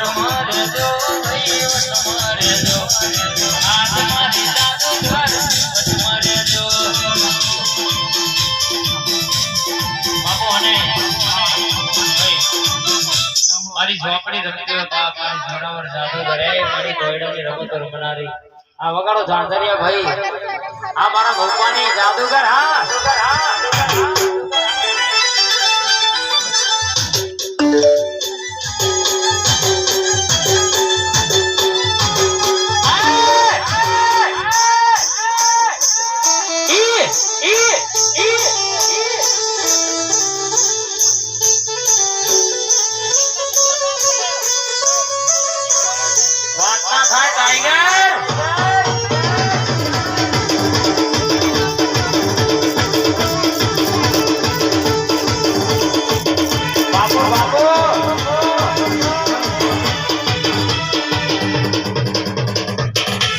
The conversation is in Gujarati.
વટમાં રહેજો ભાઈ વટમાં રહેજો આજ મારી જાદુગર વટમાં રહેજો બાપુ અને મારી ઝોપડી રમતી હોય બાપ મારી જોરાવર જાદુગર એ મારી કોયડાની રમતો રમનારી આ વગાડો જાણધરિયા ભાઈ આ મારા ભગવાનની જાદુગર હા